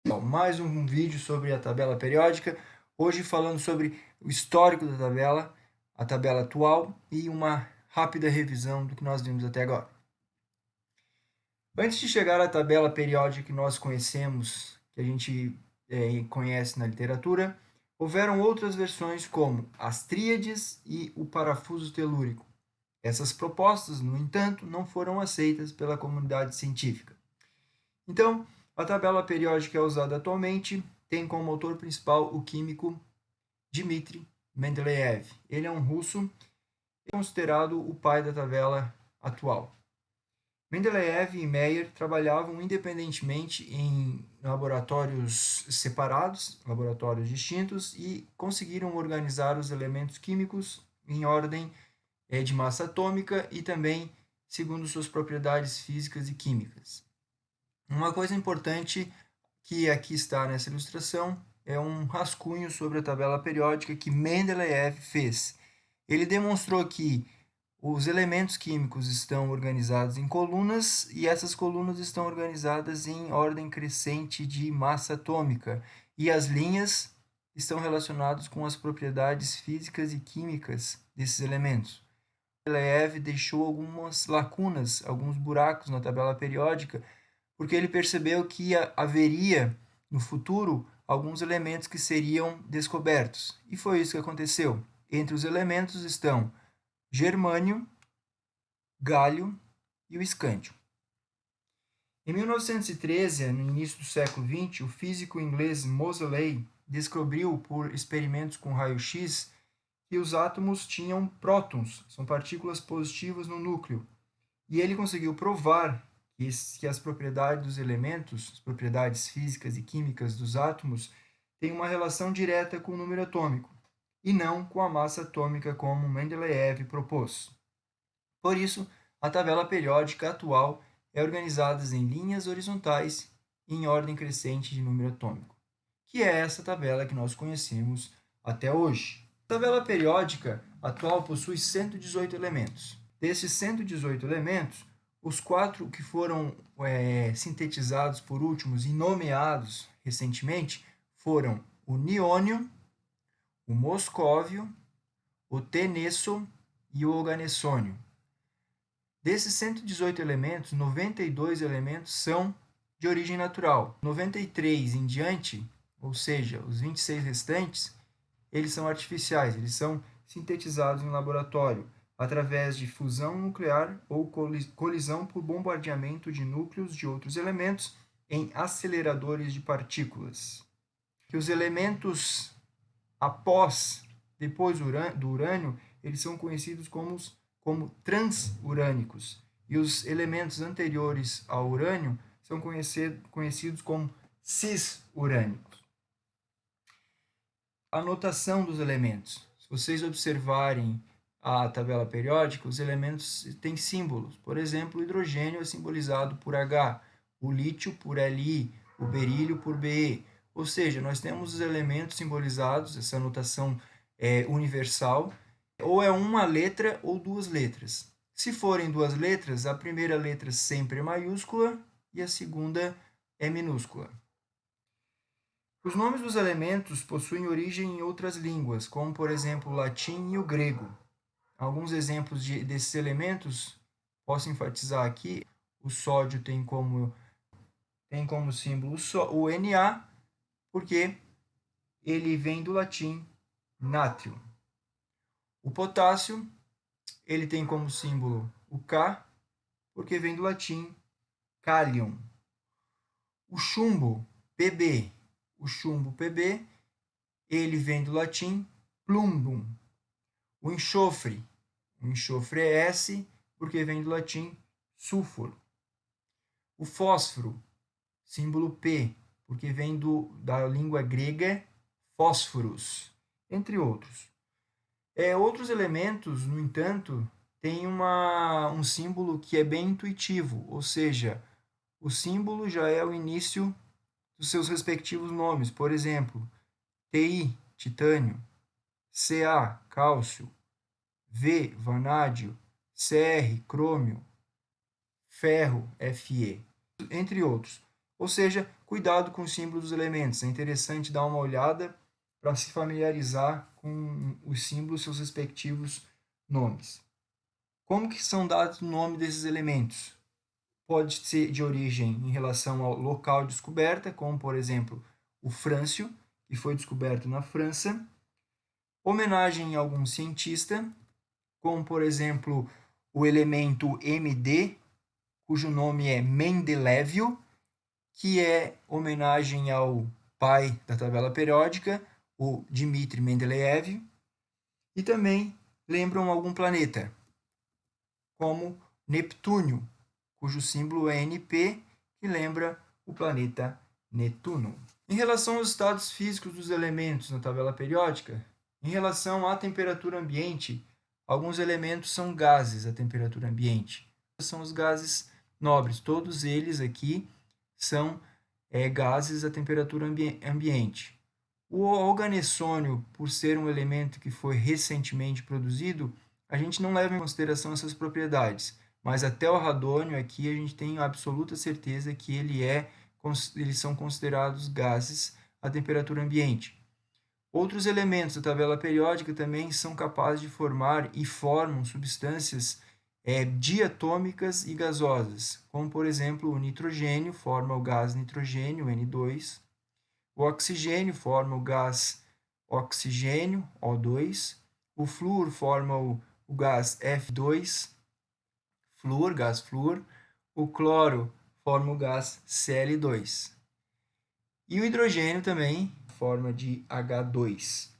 Bom, mais um vídeo sobre a tabela periódica, hoje falando sobre o histórico da tabela, a tabela atual e uma rápida revisão do que nós vimos até agora. Antes de chegar à tabela periódica que nós conhecemos, que a gente conhece na literatura, houveram outras versões como as tríades e o parafuso telúrico. Essas propostas, no entanto, não foram aceitas pela comunidade científica. Então, a tabela periódica é usada atualmente, tem como autor principal o químico Dmitri Mendeleev. Ele é um russo e é considerado o pai da tabela atual. Mendeleev e Meyer trabalhavam independentemente em laboratórios separados, laboratórios distintos, e conseguiram organizar os elementos químicos em ordem de massa atômica e também segundo suas propriedades físicas e químicas. Uma coisa importante que aqui está nessa ilustração é um rascunho sobre a tabela periódica que Mendeleev fez. Ele demonstrou que os elementos químicos estão organizados em colunas e essas colunas estão organizadas em ordem crescente de massa atômica e as linhas estão relacionadas com as propriedades físicas e químicas desses elementos. Mendeleev deixou algumas lacunas, alguns buracos na tabela periódica, porque ele percebeu que haveria no futuro alguns elementos que seriam descobertos. E foi isso que aconteceu. Entre os elementos estão germânio, gálio e o escândio. Em 1913, no início do século XX, o físico inglês Moseley descobriu por experimentos com raio-x que os átomos tinham prótons, são partículas positivas no núcleo. E ele conseguiu provar que as propriedades dos elementos, as propriedades físicas e químicas dos átomos, têm uma relação direta com o número atômico, e não com a massa atômica como Mendeleev propôs. Por isso, a tabela periódica atual é organizada em linhas horizontais em ordem crescente de número atômico, que é essa tabela que nós conhecemos até hoje. A tabela periódica atual possui 118 elementos. Desses 118 elementos, os 4 que foram sintetizados por últimos e nomeados recentemente foram o niônio, o moscóvio, o tenesso e o oganessônio. Desses 118 elementos, 92 elementos são de origem natural. 93 em diante, ou seja, os 26 restantes, eles são artificiais, eles são sintetizados em laboratório através de fusão nuclear ou colisão por bombardeamento de núcleos de outros elementos em aceleradores de partículas. Que os elementos depois do urânio, eles são conhecidos como transurânicos. E os elementos anteriores ao urânio são conhecidos como cisurânicos. A notação dos elementos. Se vocês observarem a tabela periódica, os elementos têm símbolos. Por exemplo, o hidrogênio é simbolizado por H, o lítio por Li, o berílio por Be. Ou seja, nós temos os elementos simbolizados, essa notação é universal, ou é uma letra ou duas letras. Se forem duas letras, a primeira letra sempre é maiúscula e a segunda é minúscula. Os nomes dos elementos possuem origem em outras línguas, como por exemplo o latim e o grego. Alguns exemplos desses elementos posso enfatizar aqui. O sódio tem como símbolo o Na, porque ele vem do latim natrium. O potássio, ele tem como símbolo o K, porque vem do latim kalium. O chumbo, Pb, ele vem do latim plumbum. O enxofre é S, porque vem do latim sulfuro. O fósforo, símbolo P, porque vem da língua grega fósforos, entre outros. Outros elementos, no entanto, têm um símbolo que é bem intuitivo, ou seja, o símbolo já é o início dos seus respectivos nomes. Por exemplo, Ti, titânio, Ca, cálcio, V, vanádio, Cr, crômio, ferro, Fe, entre outros. Ou seja, cuidado com os símbolos dos elementos. É interessante dar uma olhada para se familiarizar com os símbolos e seus respectivos nomes. Como que são dados o nome desses elementos? Pode ser de origem em relação ao local de descoberta, como por exemplo o frâncio, que foi descoberto na França, homenagem a algum cientista, como por exemplo o elemento Md, cujo nome é Mendelévio, que é homenagem ao pai da tabela periódica, o Dmitri Mendeleev, e também lembram algum planeta, como Neptúnio, cujo símbolo é Np, que lembra o planeta Netuno. Em relação aos estados físicos dos elementos na tabela periódica, em relação à temperatura ambiente, alguns elementos são gases à temperatura ambiente. São os gases nobres, todos eles aqui são gases à temperatura ambiente. O organessônio, por ser um elemento que foi recentemente produzido, a gente não leva em consideração essas propriedades, mas até o radônio aqui a gente tem absoluta certeza que eles são considerados gases à temperatura ambiente. Outros elementos da tabela periódica também são capazes de formar e formam substâncias diatômicas e gasosas, como por exemplo o nitrogênio forma o gás nitrogênio, N2, o oxigênio forma o gás oxigênio, O2, o flúor forma o gás F2, flúor, gás flúor, o cloro forma o gás Cl2. E o hidrogênio também, forma de H2.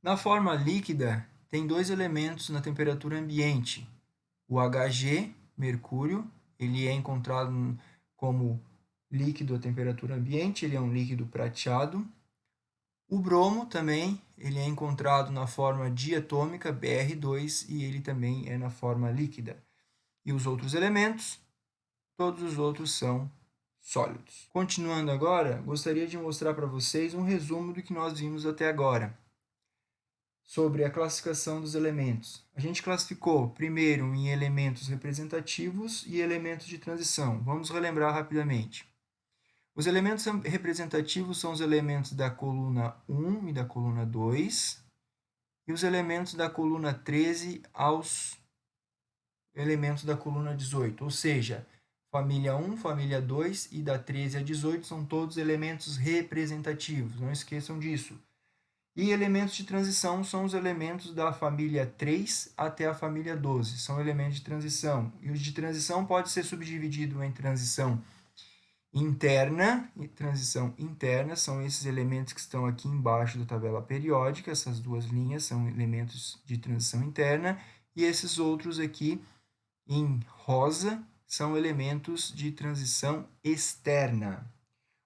Na forma líquida, tem dois elementos na temperatura ambiente. O Hg, mercúrio, ele é encontrado como líquido à temperatura ambiente, ele é um líquido prateado. O bromo também, ele é encontrado na forma diatômica, Br2, e ele também é na forma líquida. E os outros elementos, todos os outros são sólidos. Continuando agora, gostaria de mostrar para vocês um resumo do que nós vimos até agora sobre a classificação dos elementos. A gente classificou primeiro em elementos representativos e elementos de transição. Vamos relembrar rapidamente. Os elementos representativos são os elementos da coluna 1 e da coluna 2, e os elementos da coluna 13 aos elementos da coluna 18, ou seja, família 1, família 2 e da 13 a 18 são todos elementos representativos, não esqueçam disso. E elementos de transição são os elementos da família 3 até a família 12, são elementos de transição. E os de transição pode ser subdividido em transição interna e transição interna, são esses elementos que estão aqui embaixo da tabela periódica, essas duas linhas são elementos de transição interna, e esses outros aqui em rosa são elementos de transição externa.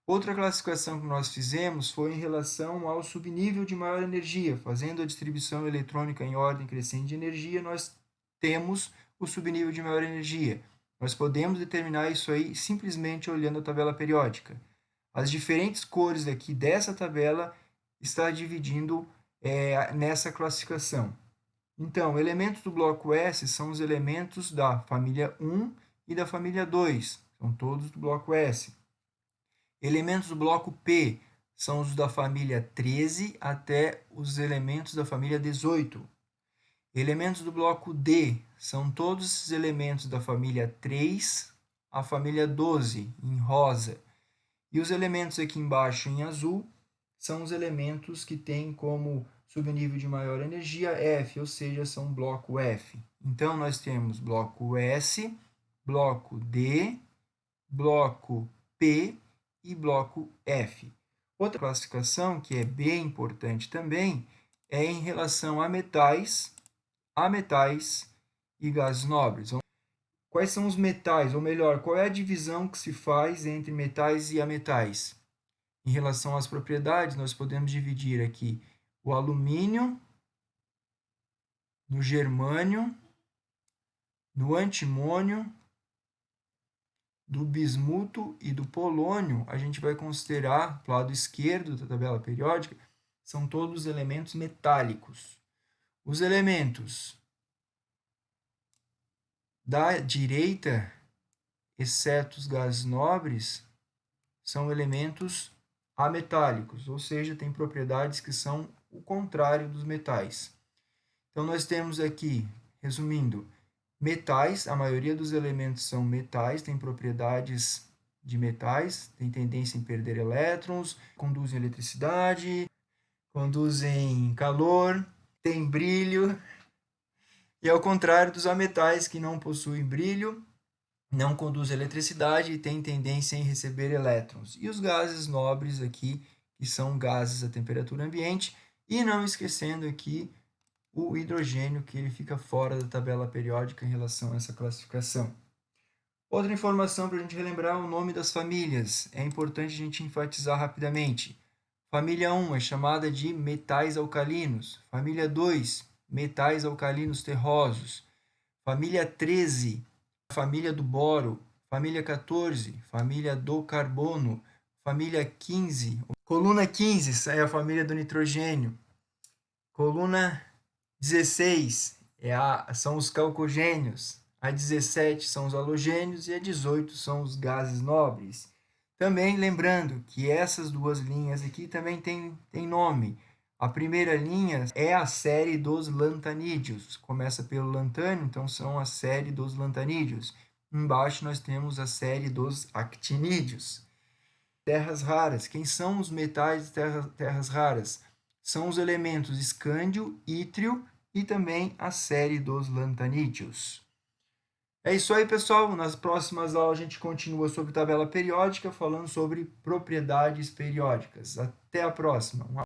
Outra classificação que nós fizemos foi em relação ao subnível de maior energia. Fazendo a distribuição eletrônica em ordem crescente de energia, nós temos o subnível de maior energia. Nós podemos determinar isso aí simplesmente olhando a tabela periódica. As diferentes cores aqui dessa tabela está dividindo nessa classificação. Então, elementos do bloco S são os elementos da família 1 e da família 2. São todos do bloco S. Elementos do bloco P são os da família 13 até os elementos da família 18. Elementos do bloco D são todos esses elementos da família 3 à família 12, em rosa. E os elementos aqui embaixo, em azul, são os elementos que têm como subnível de maior energia F, ou seja, são bloco F. Então, nós temos bloco S, bloco D, bloco P e bloco F. Outra classificação que é bem importante também é em relação a metais e gases nobres. Quais são os metais, ou melhor, qual é a divisão que se faz entre metais e ametais? Em relação às propriedades, nós podemos dividir aqui o alumínio no germânio, no antimônio, do bismuto e do polônio. A gente vai considerar, do lado esquerdo da tabela periódica, são todos elementos metálicos. Os elementos da direita, exceto os gases nobres, são elementos ametálicos, ou seja, têm propriedades que são o contrário dos metais. Então, nós temos aqui, resumindo, metais, a maioria dos elementos são metais, têm propriedades de metais, têm tendência em perder elétrons, conduzem eletricidade, conduzem calor, têm brilho, e ao contrário dos ametais que não possuem brilho, não conduzem eletricidade e têm tendência em receber elétrons. E os gases nobres aqui, que são gases a temperatura ambiente, e não esquecendo aqui o hidrogênio, que ele fica fora da tabela periódica em relação a essa classificação. Outra informação para a gente relembrar é o nome das famílias. É importante a gente enfatizar rapidamente. Família 1 é chamada de metais alcalinos. Família 2, metais alcalinos terrosos. Família 13, família do boro. Família 14, família do carbono. Família 15, coluna 15 é a família do nitrogênio. Coluna 16 são os calcogênios. A 17 são os halogênios e a 18 são os gases nobres. Também lembrando que essas duas linhas aqui também têm nome. A primeira linha é a série dos lantanídeos. Começa pelo lantânio, então são a série dos lantanídeos. Embaixo nós temos a série dos actinídeos. Terras raras. Quem são os metais de terras raras? São os elementos escândio, ítrio e também a série dos lantanídeos. É isso aí, pessoal. Nas próximas aulas a gente continua sobre tabela periódica, falando sobre propriedades periódicas. Até a próxima.